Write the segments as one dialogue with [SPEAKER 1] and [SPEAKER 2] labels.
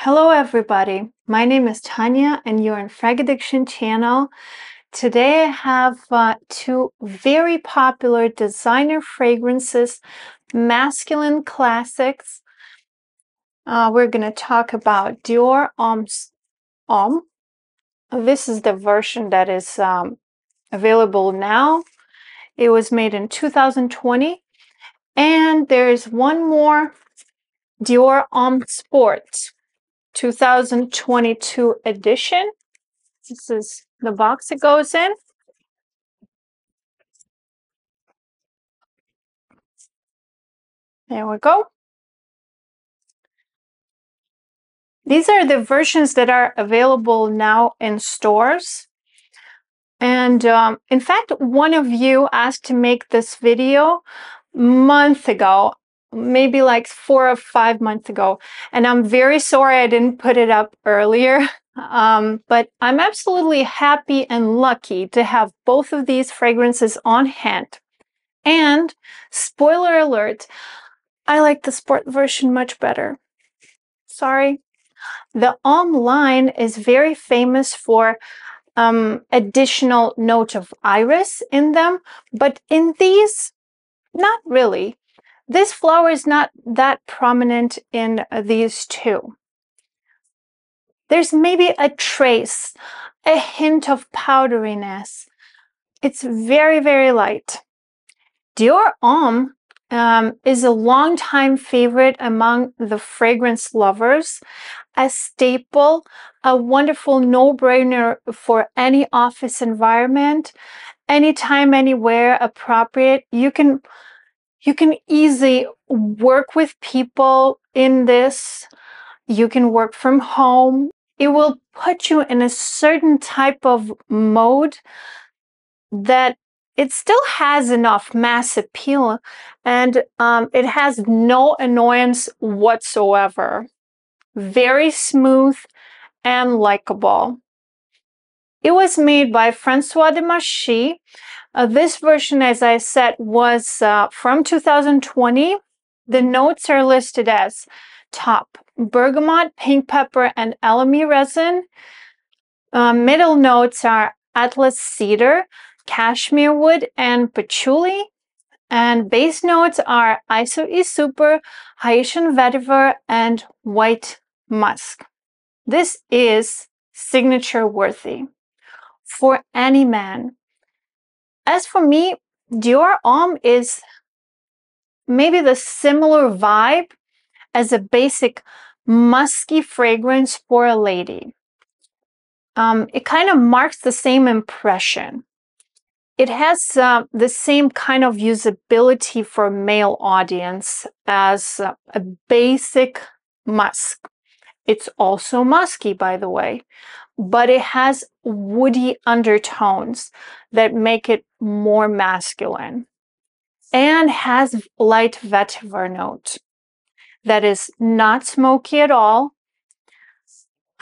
[SPEAKER 1] Hello everybody, my name is Tanya and you're in Frag Addiction channel. Today I have two very popular designer fragrances, masculine classics. We're going to talk about Dior Hommes Homme. This is the version that is available now. It was made in 2020. And there's one more, Dior Homme Sport 2022 edition. This is the box it goes in. There we go. These are the versions that are available now in stores. And in fact, one of you asked to make this video month ago, maybe like 4 or 5 months ago. And I'm very sorry I didn't put it up earlier. But I'm absolutely happy and lucky to have both of these fragrances on hand. And spoiler alert, I like the sport version much better. Sorry. The Homme line is very famous for additional note of iris in them, but in these, not really. This flower is not that prominent in these two. There's maybe a trace, a hint of powderiness. It's very, very light. Dior Homme is a longtime favorite among the fragrance lovers, a staple, a wonderful no-brainer for any office environment, anytime, anywhere appropriate. You can easily work with people in this. You can work from home. It will put you in a certain type of mode that it still has enough mass appeal, and it has no annoyance whatsoever. Very smooth and likable. It was made by François de Machy. This version, as I said, was from 2020. The notes are listed as top bergamot, pink pepper, and elemi resin. Middle notes are Atlas cedar, cashmere wood, and patchouli. And base notes are Iso Super, Haitian vetiver, and white musk. This is signature worthy for any man. As for me, Dior Homme is maybe the similar vibe as a basic musky fragrance for a lady. It kind of marks the same impression. It has the same kind of usability for a male audience as a basic musk. It's also musky, by the way, but it has woody undertones that make it more masculine and has light vetiver note that is not smoky at all.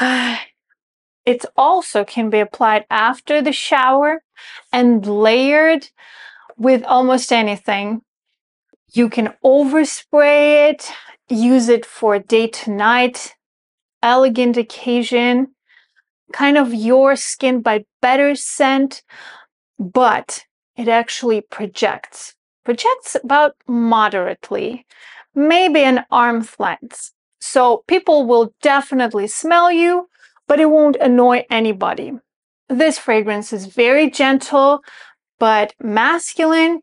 [SPEAKER 1] It also can be applied after the shower and layered with almost anything. You can overspray it, use it for day to night, elegant occasion, kind of your skin by better scent, but it actually projects about moderately, maybe an arm's length. So people will definitely smell you, but it won't annoy anybody. This fragrance is very gentle, but masculine,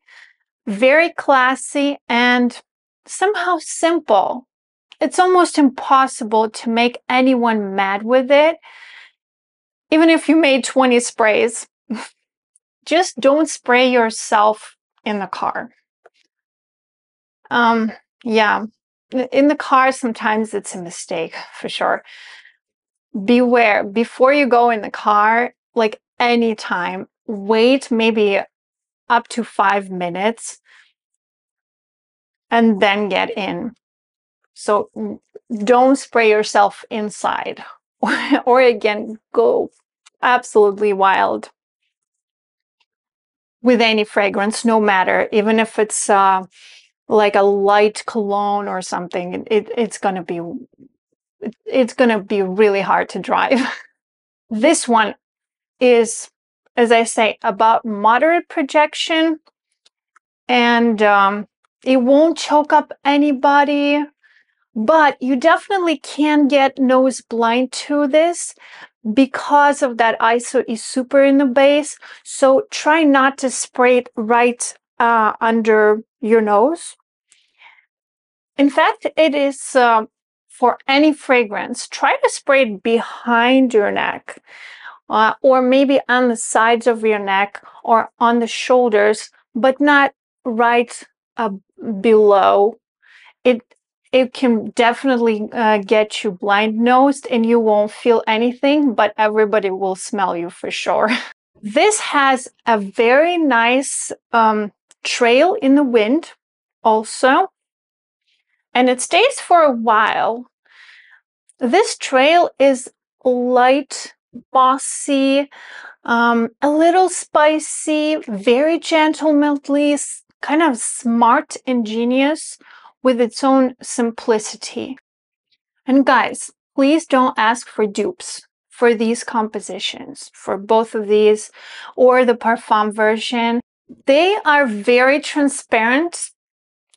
[SPEAKER 1] very classy, and somehow simple. It's almost impossible to make anyone mad with it. Even if you made 20 sprays, just don't spray yourself in the car. Yeah, in the car, sometimes it's a mistake for sure. Beware before you go in the car, like anytime, wait maybe up to 5 minutes and then get in. So don't spray yourself inside or again, go absolutely wild with any fragrance, no matter, even if it's like a light cologne or something, it's going to be it's gonna be really hard to drive. This one is, as I say, about moderate projection, and it won't choke up anybody, but you definitely can get nose blind to this because of that ISO is super in the base. So try not to spray it right under your nose. In fact, it is for any fragrance, try to spray it behind your neck, or maybe on the sides of your neck or on the shoulders, but not right below. It can definitely get you blind-nosed and you won't feel anything, but everybody will smell you for sure. This has a very nice trail in the wind also, and it stays for a while. This trail is light, mossy, a little spicy, very gentlemanly, kind of smart, ingenious, with its own simplicity. And guys, please don't ask for dupes for these compositions, for both of these or the Parfum version. They are very transparent,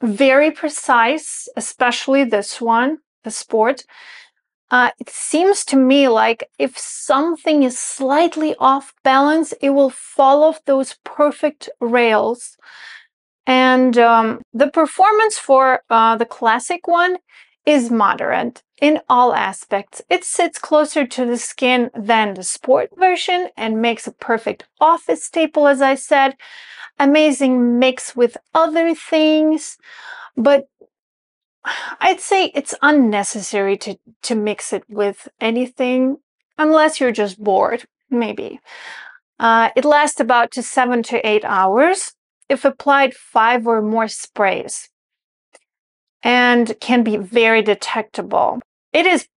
[SPEAKER 1] very precise, especially this one, the Sport. It seems to me like if something is slightly off balance, it will fall off those perfect rails. And the performance for the classic one is moderate in all aspects. It sits closer to the skin than the Sport version and makes a perfect office staple, as I said. Amazing mix with other things, but I'd say it's unnecessary to mix it with anything unless you're just bored, maybe. It lasts about 7 to 8 hours if applied 5 or more sprays and can be very detectable. It is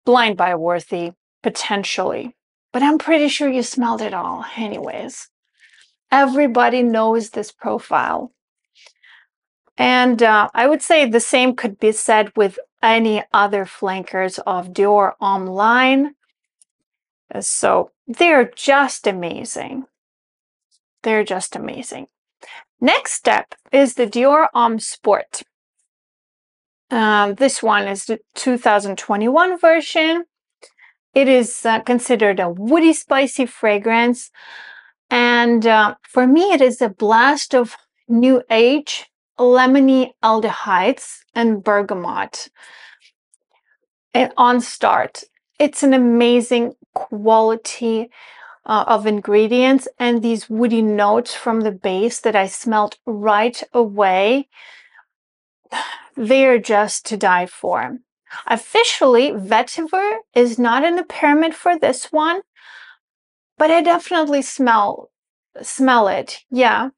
[SPEAKER 1] blind buy worthy, potentially, but I'm pretty sure you smelled it all anyways. Everybody knows this profile. And I would say the same could be said with any other flankers of Dior Homme line. So they're just amazing. They're just amazing. Next step is the Dior Homme Sport. This one is the 2021 version. It is considered a woody, spicy fragrance. And for me, it is a blast of new age, lemony aldehydes, and bergamot. And on start, it's an amazing quality of ingredients and these woody notes from the base that I smelled right away. They're just to die for. Officially, vetiver is not in the pyramid for this one, but I definitely smell it. Yeah.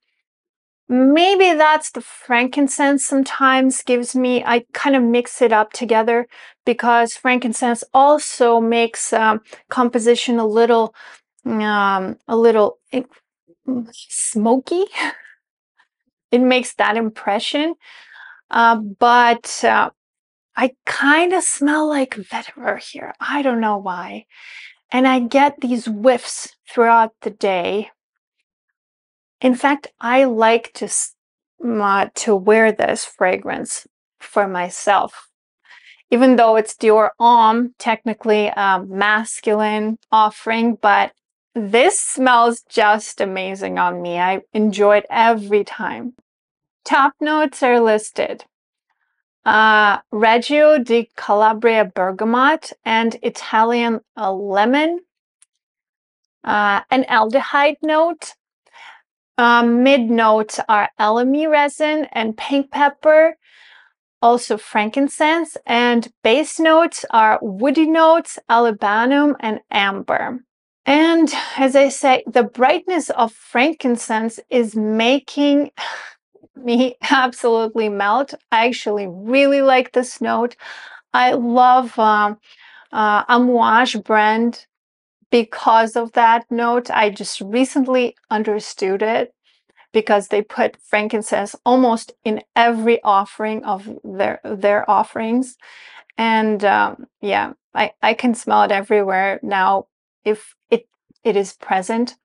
[SPEAKER 1] Maybe that's the frankincense sometimes gives me, I kind of mix it up together because frankincense also makes composition a little smoky. It makes that impression. But I kind of smell like vetiver here. I don't know why. And I get these whiffs throughout the day. In fact, I like to wear this fragrance for myself. Even though it's Dior Homme, technically a masculine offering, but this smells just amazing on me. I enjoy it every time. Top notes are listed. Reggio di Calabria bergamot and Italian lemon. An aldehyde note. Mid notes are elemi resin and pink pepper, also frankincense, and base notes are woody notes, olibanum, and amber. And as I say, the brightness of frankincense is making me absolutely melt. I actually really like this note. I love Amouage brand because of that note. I just recently understood it because they put frankincense almost in every offering of their offerings. And yeah, I can smell it everywhere now if it is present.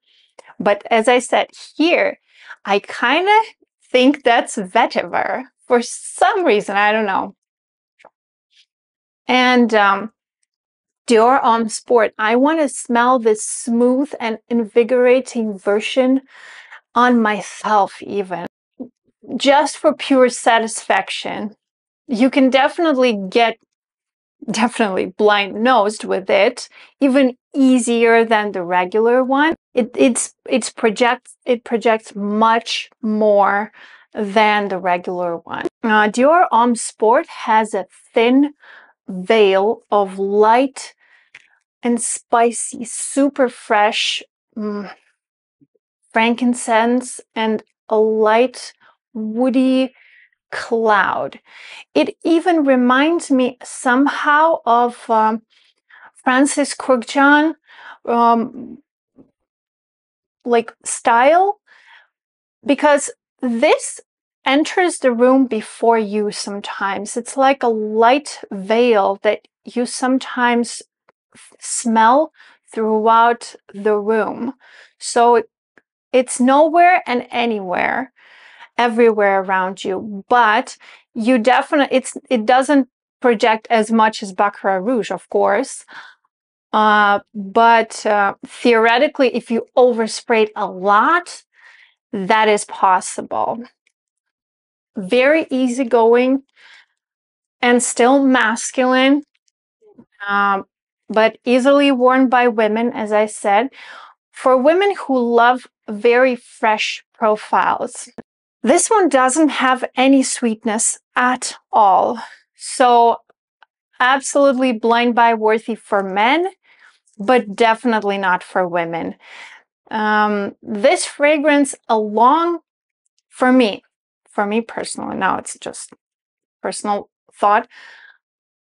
[SPEAKER 1] But as I said here, I kind of think that's vetiver for some reason. I don't know. And Dior Homme Sport, I want to smell this smooth and invigorating version on myself even, just for pure satisfaction. You can definitely get blind-nosed with it, even easier than the regular one. It projects much more than the regular one. Dior Homme Sport has a thin veil of light and spicy, super fresh frankincense and a light woody cloud. It even reminds me somehow of Francis Kurkdjian like style, because this enters the room before you sometimes. It's like a light veil that you sometimes smell throughout the room. So it's nowhere and anywhere, everywhere around you, but you definitely, it doesn't project as much as Baccarat Rouge, of course. But theoretically, if you overspray it a lot, that is possible. Very easygoing and still masculine, but easily worn by women, as I said, for women who love very fresh profiles. This one doesn't have any sweetness at all. So absolutely blind buy worthy for men, but definitely not for women. This fragrance along, for me personally, now it's just personal thought,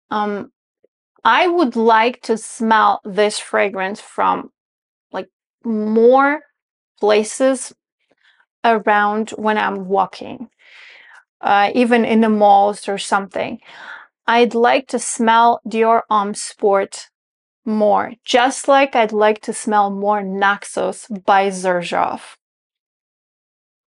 [SPEAKER 1] I would like to smell this fragrance from like more places around when I'm walking, even in the malls or something. I'd like to smell Dior Homme Sport more, just like I'd like to smell more Naxos by Xerjoff.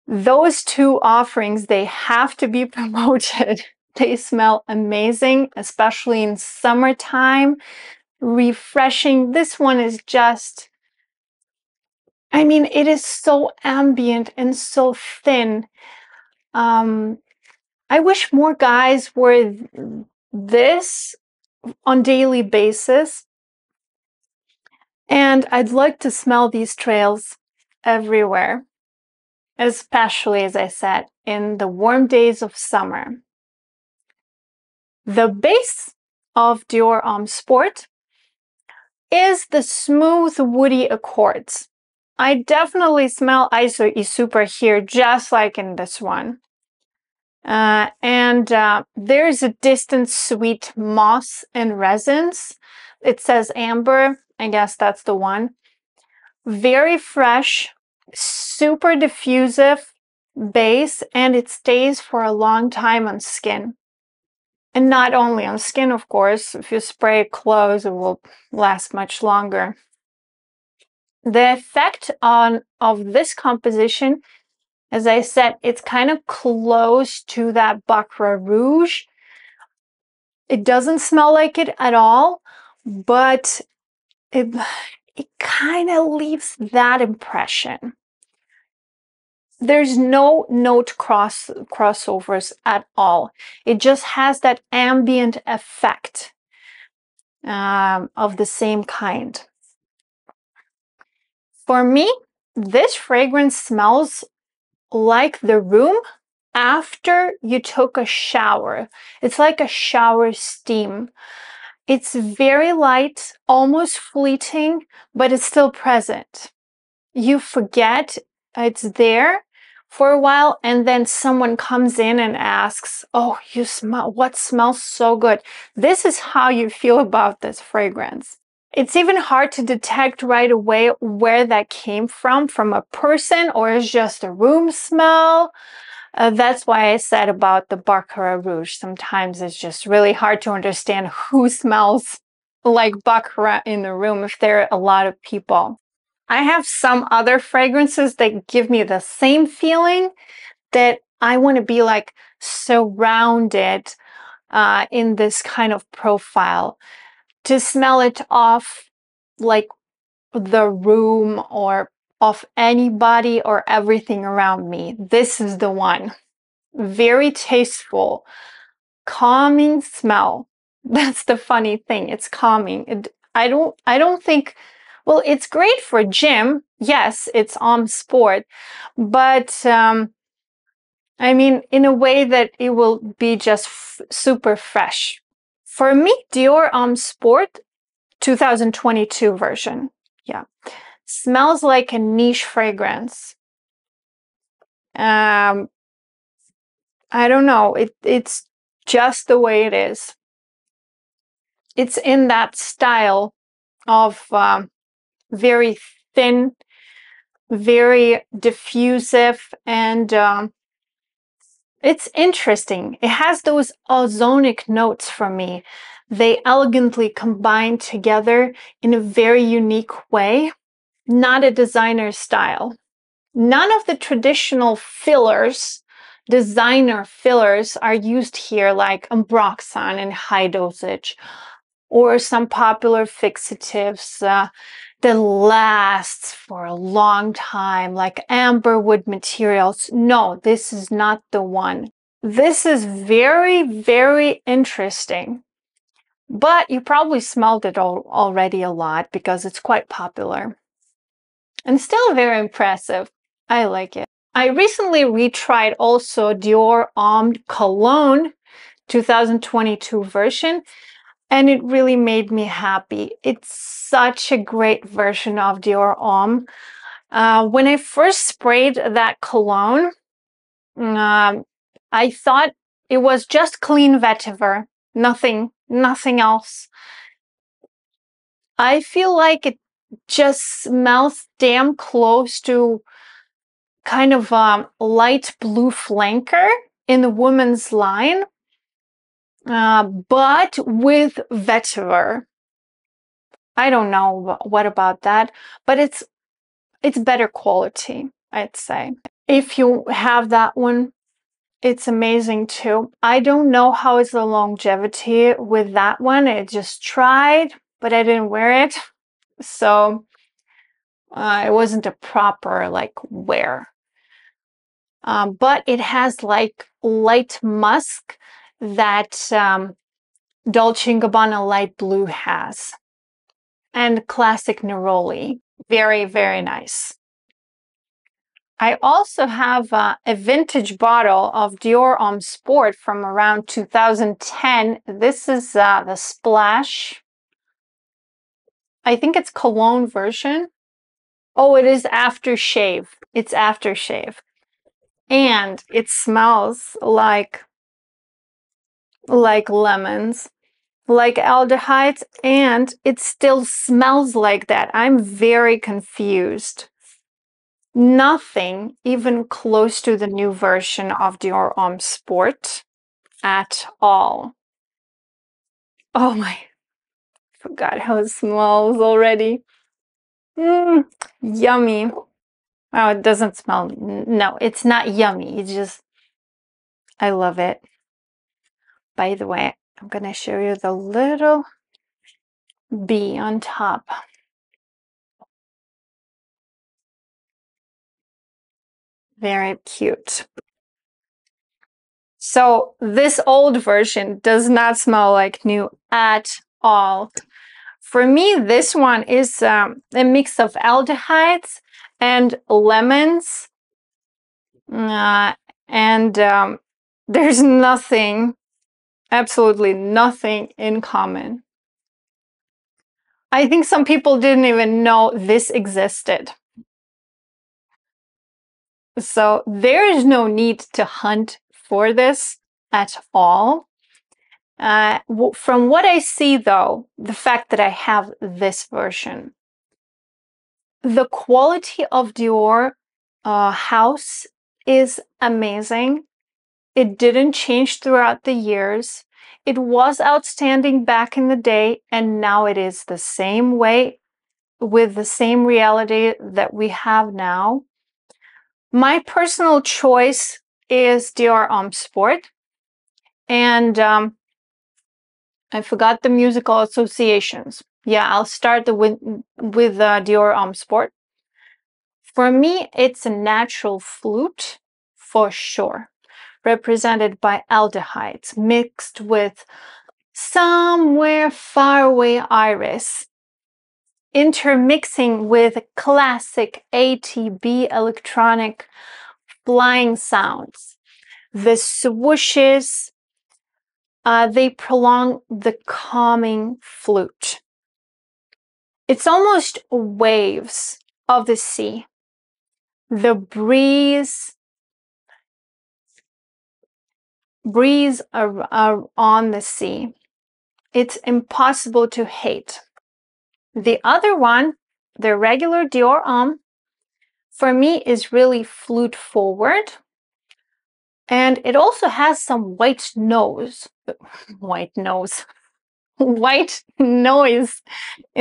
[SPEAKER 1] Those two offerings, they have to be promoted. They smell amazing, especially in summertime. Refreshing. This one is just, I mean, it is so ambient and so thin. I wish more guys wore this on daily basis. And I'd like to smell these trails everywhere, especially, as I said, in the warm days of summer. The base of Dior Homme Sport is the smooth woody accords. I definitely smell Iso e Super here, just like in this one. There's a distant sweet moss and resins. It says amber. I guess that's the one. Very fresh, super diffusive base, and it stays for a long time on skin. And not only on skin, of course. If you spray clothes, it will last much longer. The effect of this composition, as I said, it's kind of close to that Baccarat Rouge. It doesn't smell like it at all, but it kind of leaves that impression. There's no note crossovers at all. It just has that ambient effect of the same kind. For me, this fragrance smells like the room after you took a shower. It's like a shower steam. It's very light, almost fleeting, but it's still present. You forget it's there for a while, and then someone comes in and asks, oh, you smell, what smells so good? This is how you feel about this fragrance. It's even hard to detect right away where that came from a person, or it's just a room smell. That's why I said about the Baccarat Rouge. Sometimes it's just really hard to understand who smells like baccarat in the room if there are a lot of people. I have some other fragrances that give me the same feeling, that I want to be like surrounded in this kind of profile, to smell it off like the room or of anybody or everything around me. This is the one. Very tasteful, calming smell. That's the funny thing. It's calming. I don't think, well, it's great for gym. Yes, it's on sport, but I mean, in a way that it will be just super fresh. For me, Dior Homme Sport 2022 version. Yeah. Smells like a niche fragrance. I don't know. It's just the way it is. It's in that style of very thin, very diffusive, and it's interesting. It has those ozonic notes for me. They elegantly combine together in a very unique way, not a designer style. None of the traditional fillers, designer fillers, are used here, like Ambroxan in high dosage, or some popular fixatives that lasts for a long time, like amberwood materials. No, this is not the one. This is very, very interesting. But you probably smelled it already a lot because it's quite popular. And still very impressive. I like it. I recently retried also Dior Homme Cologne 2022 version, and it really made me happy. It's such a great version of Dior Homme. When I first sprayed that cologne, I thought it was just clean vetiver, nothing else. I feel like it just smells damn close to kind of light blue flanker in the woman's line, but with vetiver. I don't know what about that, but it's better quality, I'd say. If you have that one, it's amazing too. I don't know how is the longevity with that one. I just tried, but I didn't wear it, so it wasn't a proper like wear. But it has like light musk that Dolce & Gabbana light blue has, and classic neroli. Very, very nice. I also have a vintage bottle of Dior Homme Sport from around 2010. This is the Splash. I think it's cologne version. Oh, it is aftershave. It's aftershave. And it smells like lemons, like aldehydes, and it still smells like that. I'm very confused. Nothing even close to the new version of Dior Homme Sport at all. Oh my, forgot how it smells already. Yummy. Oh, it doesn't smell, no, it's not yummy. It's just, I love it. By the way, I'm gonna show you the little bee on top. Very cute. So this old version does not smell like new at all. For me, this one is a mix of aldehydes and lemons. And there's nothing, absolutely nothing in common. I think some people didn't even know this existed. So there is no need to hunt for this at all. From what I see, though, the fact that I have this version, the quality of Dior house is amazing. It didn't change throughout the years. It was outstanding back in the day, and now it is the same way with the same reality that we have now. My personal choice is Dior Homme Sport, and I forgot the musical associations. Yeah, I'll start with Dior Homme Sport. For me, it's a natural flute for sure, represented by aldehydes mixed with somewhere far away iris, intermixing with classic ATB electronic flying sounds. The swooshes, they prolong the calming flute. It's almost waves of the sea. The breeze on the sea. It's impossible to hate. The other one, the regular Dior Homme, for me is really flute forward. And it also has some white noise in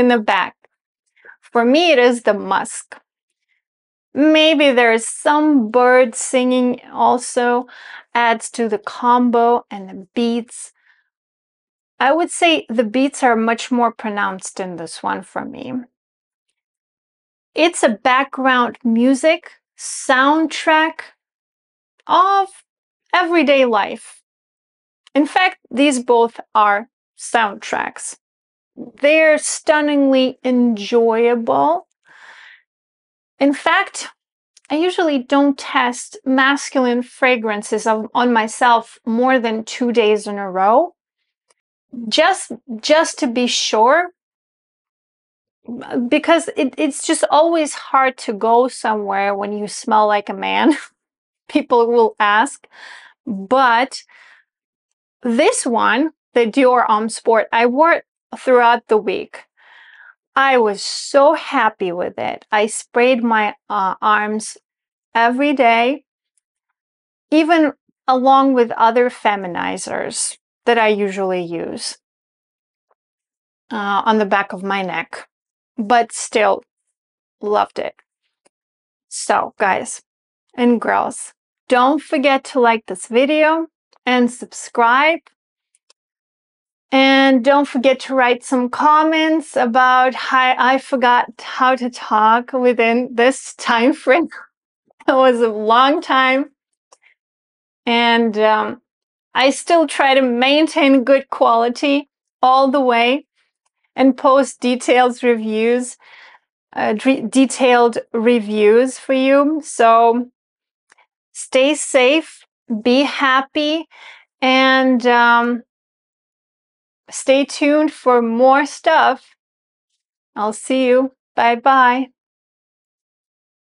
[SPEAKER 1] the back. For me, it is the musk. Maybe there's some bird singing also adds to the combo, and the beats. I would say the beats are much more pronounced in this one for me. It's a background music soundtrack of everyday life. In fact, these both are soundtracks. They're stunningly enjoyable. In fact, I usually don't test masculine fragrances on myself more than 2 days in a row, just to be sure, because it's just always hard to go somewhere when you smell like a man. People will ask. But this one, the Dior Homme Sport, I wore it throughout the week. I was so happy with it. I sprayed my arms every day, even along with other feminizers that I usually use on the back of my neck, but still loved it. So guys and girls, don't forget to like this video and subscribe. And don't forget to write some comments about how I forgot how to talk within this time frame. It was a long time. And I still try to maintain good quality all the way and post detailed reviews for you. So stay safe, be happy, and stay tuned for more stuff. I'll see you. Bye-bye.